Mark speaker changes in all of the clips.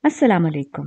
Speaker 1: अस्सलाम वालेकुम।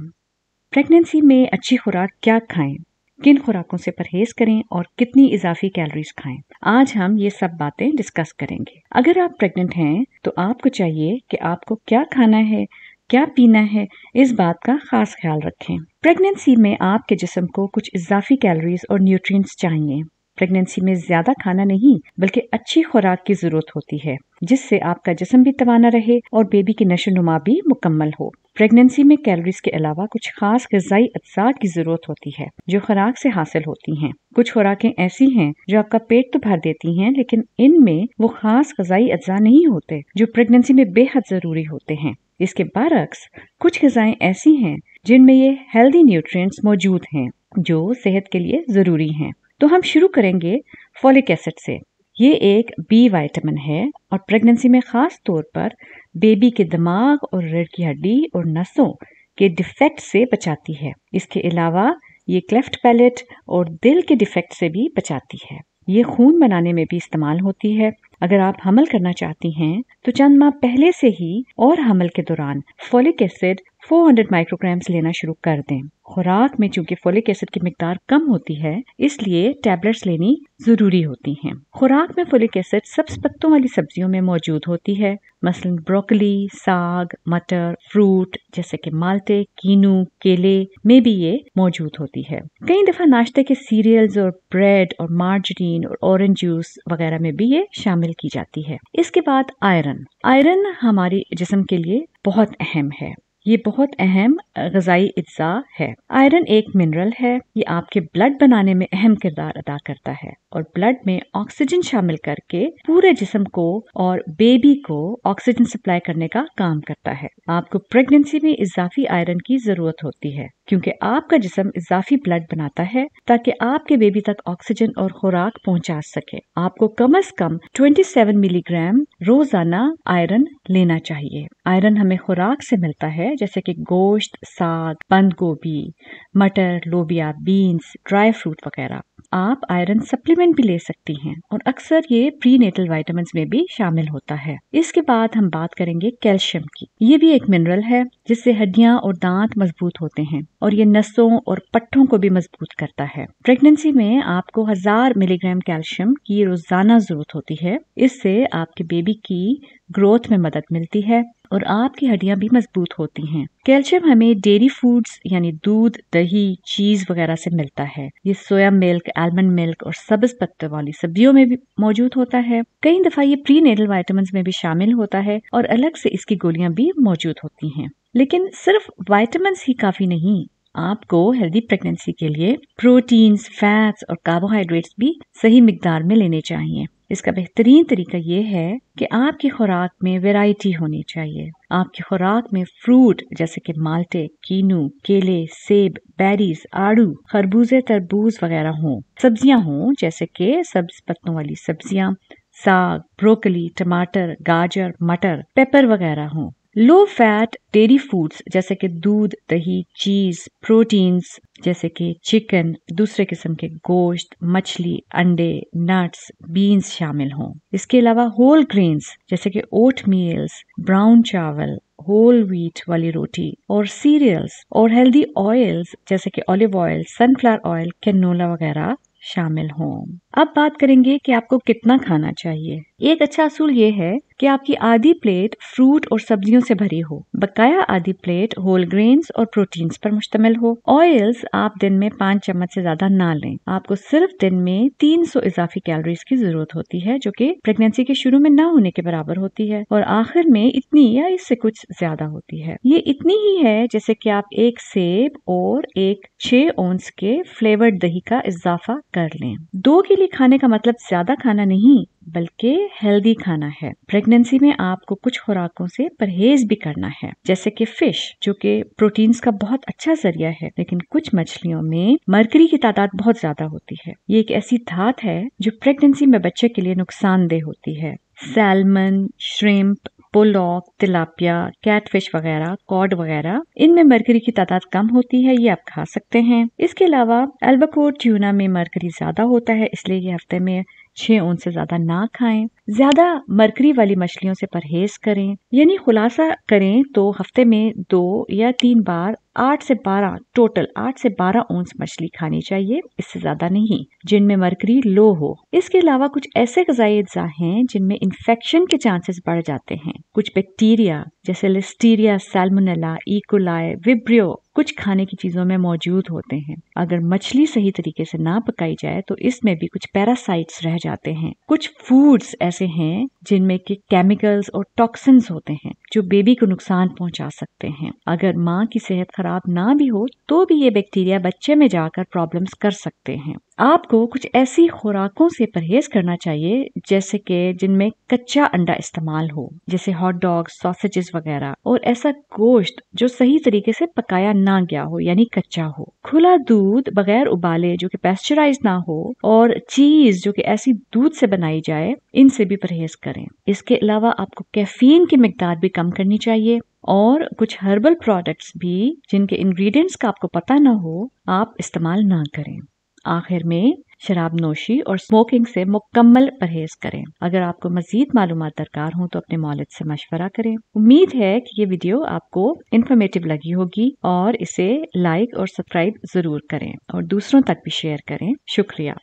Speaker 1: प्रेगनेंसी में अच्छी खुराक क्या खाएं, किन खुराकों से परहेज करें और कितनी इजाफी कैलोरीज खाएं, आज हम ये सब बातें डिस्कस करेंगे। अगर आप प्रेग्नेंट हैं तो आपको चाहिए कि आपको क्या खाना है, क्या पीना है, इस बात का खास ख्याल रखें। प्रेगनेंसी में आपके जिस्म को कुछ इजाफी कैलोरीज और न्यूट्रिएंट्स चाहिए। प्रेगनेंसी में ज्यादा खाना नहीं बल्कि अच्छी खुराक की जरूरत होती है, जिससे आपका जिस्म भी तवाना रहे और बेबी की नशोनुमा भी मुकम्मल हो। प्रेगनेंसी में कैलोरीज के अलावा कुछ खास ग़िज़ाई अज्जा की जरूरत होती है जो खुराक से हासिल होती हैं। कुछ खुराकें ऐसी हैं जो आपका पेट तो भर देती हैं, लेकिन इनमें वो खास ग़िज़ाई अज्जा नहीं होते जो प्रेगनेंसी में बेहद जरूरी होते हैं। इसके बरअक्स कुछ ग़िज़ाएं ऐसी हैं जिनमें ये हेल्दी न्यूट्रिएंट्स मौजूद हैं जो सेहत के लिए जरूरी हैं। तो हम शुरू करेंगे फोलिक एसिड से। ये एक बी विटामिन है और प्रेगनेंसी में खास तौर पर बेबी के दिमाग और रीढ़ की हड्डी और नसों के डिफेक्ट से बचाती है। इसके अलावा ये क्लेफ्ट पैलेट और दिल के डिफेक्ट से भी बचाती है। ये खून बनाने में भी इस्तेमाल होती है। अगर आप हमल करना चाहती हैं तो चंद माह पहले से ही और हमल के दौरान फोलिक एसिड 400 माइक्रोग्राम्स लेना शुरू कर दें। खुराक में चूंकि फोलिक एसिड की मिकदार कम होती है, इसलिए टैबलेट्स लेनी जरूरी होती हैं। खुराक में फोलिक एसिड सब्ज पत्तों वाली सब्जियों में मौजूद होती है, मसलन ब्रोकली, साग, मटर, फ्रूट जैसे कि माल्टे, कीनू, केले में भी ये मौजूद होती है। कई दफा नाश्ते के सीरियल्स और ब्रेड और मार्जरीन और ऑरेंज जूस वगैरह में भी ये शामिल की जाती है। इसके बाद आयरन हमारे जिस्म के लिए बहुत अहम है। ये बहुत अहम ग़िज़ाई अज्जा है। आयरन एक मिनरल है। ये आपके ब्लड बनाने में अहम किरदार अदा करता है और ब्लड में ऑक्सीजन शामिल करके पूरे जिस्म को और बेबी को ऑक्सीजन सप्लाई करने का काम करता है। आपको प्रेगनेंसी में इजाफी आयरन की जरूरत होती है क्योंकि आपका जिस्म इजाफी ब्लड बनाता है ताकि आपके बेबी तक ऑक्सीजन और खुराक पहुंचा सके। आपको कम से कम 27 मिलीग्राम रोजाना आयरन लेना चाहिए। आयरन हमें खुराक से मिलता है जैसे कि गोश्त, साग, बंद गोभी, मटर, लोबिया, बीन्स, ड्राई फ्रूट वगैरह। आप आयरन सप्लीमेंट भी ले सकती हैं और अक्सर ये प्रीनेटल विटामिन्स में भी शामिल होता है। इसके बाद हम बात करेंगे कैल्शियम की। ये भी एक मिनरल है जिससे हड्डियां और दांत मजबूत होते हैं और ये नसों और पट्टों को भी मजबूत करता है। प्रेगनेंसी में आपको 1000 मिलीग्राम कैल्शियम की रोजाना जरूरत होती है। इससे आपके बेबी की ग्रोथ में मदद मिलती है और आपकी हड्डियां भी मजबूत होती हैं। कैल्शियम हमें डेयरी फूड्स यानी दूध, दही, चीज वगैरह से मिलता है। ये सोया मिल्क, आलमंड मिल्क और सब्ज पत्ते वाली सब्जियों में भी मौजूद होता है। कई दफा ये प्रीनेटल विटामिन्स में भी शामिल होता है और अलग से इसकी गोलियां भी मौजूद होती हैं। लेकिन सिर्फ विटामिन्स ही काफी नहीं, आपको हेल्दी प्रेगनेंसी के लिए प्रोटीन्स, फैट्स और कार्बोहाइड्रेट्स भी सही मिकदार में लेने चाहिए। इसका बेहतरीन तरीका ये है कि आपकी खुराक में वैरायटी होनी चाहिए। आपकी खुराक में फ्रूट जैसे कि माल्टे, कीनू, केले, सेब, बेरीज, आड़ू, खरबूजे, तरबूज वगैरह हों। सब्जियां हों जैसे कि सब्ज पत्तों वाली सब्जियां, साग, ब्रोकली, टमाटर, गाजर, मटर, पेपर वगैरह हों। लो फैट डेयरी फूड्स जैसे कि दूध, दही, चीज, प्रोटीन्स जैसे कि चिकन, दूसरे किस्म के गोश्त, मछली, अंडे, नट्स, बीन्स शामिल हों। इसके अलावा होल ग्रेन्स जैसे कि ओट मील्स, ब्राउन चावल, होल व्हीट वाली रोटी और सीरियल्स और हेल्दी ऑयल्स जैसे कि olive oil, sunflower oil, canola वगैरह शामिल हों। अब बात करेंगे कि आपको कितना खाना चाहिए। एक अच्छा असूल ये है कि आपकी आधी प्लेट फ्रूट और सब्जियों से भरी हो, बकाया आधी प्लेट होल ग्रेन्स और प्रोटीन्स पर मुश्तमिल हो। ऑयल्स आप दिन में 5 चम्मच से ज्यादा ना लें। आपको सिर्फ दिन में 300 इजाफी कैलोरीज की जरूरत होती है, जो कि प्रेगनेंसी के शुरू में ना होने के बराबर होती है और आखिर में इतनी या इससे कुछ ज्यादा होती है। ये इतनी ही है जैसे कि आप एक सेब और एक 6 औंस के फ्लेवर्ड दही का इजाफा कर लें। 2 के लिए खाने का मतलब ज्यादा खाना नहीं बल्कि हेल्दी खाना है। प्रेगनेंसी में आपको कुछ खुराकों से परहेज भी करना है, जैसे कि फिश जो कि प्रोटीन्स का बहुत अच्छा जरिया है, लेकिन कुछ मछलियों में मरकरी की तादाद बहुत ज्यादा होती है। ये एक ऐसी धात है जो प्रेगनेंसी में बच्चे के लिए नुकसानदेह होती है। सैल्मन, श्रिम्प, पुलॉक, तिलापिया, कैटफिश वगैरह, कॉड वगैरह, इनमें मरकरी की तादाद कम होती है, ये आप खा सकते हैं। इसके अलावा अल्बाकोर ट्यूना में मरकरी ज्यादा होता है, इसलिए ये हफ्ते में 6 औंस से ज्यादा ना खाएं। ज्यादा मरकरी वाली मछलियों से परहेज करें, यानी खुलासा करें तो हफ्ते में 2 या 3 बार 8 से 12 औंस मछली खानी चाहिए, इससे ज्यादा नहीं, जिनमें मरकरी लो हो। इसके अलावा कुछ ऐसे ग़िज़ाई अज्जा हैं जिनमें इन्फेक्शन के चांसेस बढ़ जाते हैं। कुछ बैक्टीरिया जैसे लिस्टीरिया, सैल्मोनेला, इकोलाई, विब्रियो कुछ खाने की चीजों में मौजूद होते हैं। अगर मछली सही तरीके से ना पकाई जाए तो इसमें भी कुछ पैरासाइट्स रह जाते हैं। कुछ फूड्स ऐसे हैं जिनमें के केमिकल्स और टॉक्सिन्स होते हैं जो बेबी को नुकसान पहुंचा सकते हैं। अगर माँ की सेहत खराब ना भी हो तो भी ये बैक्टीरिया बच्चे में जाकर प्रॉब्लम्स कर सकते हैं। आपको कुछ ऐसी खुराकों से परहेज करना चाहिए जैसे कि जिनमें कच्चा अंडा इस्तेमाल हो, जैसे हॉट डॉग्स, सॉसेजेस वगैरह, और ऐसा गोश्त जो सही तरीके से पकाया ना गया हो यानी कच्चा हो। खुला दूध बगैर उबाले जो कि पेस्चराइज ना हो, और चीज जो कि ऐसी दूध से बनाई जाए, इनसे भी परहेज करें। इसके अलावा आपको कैफीन की मिकदार भी कम करनी चाहिए, और कुछ हर्बल प्रोडक्ट्स भी जिनके इंग्रेडिएंट्स का आपको पता ना हो आप इस्तेमाल ना करें। आखिर में शराब नोशी और स्मोकिंग से मुकम्मल परहेज करें। अगर आपको मजीद मालूमात दरकार हो तो अपने मौलिद से मशवरा करें। उम्मीद है कि ये वीडियो आपको इन्फॉर्मेटिव लगी होगी और इसे लाइक और सब्सक्राइब जरूर करें और दूसरों तक भी शेयर करें। शुक्रिया।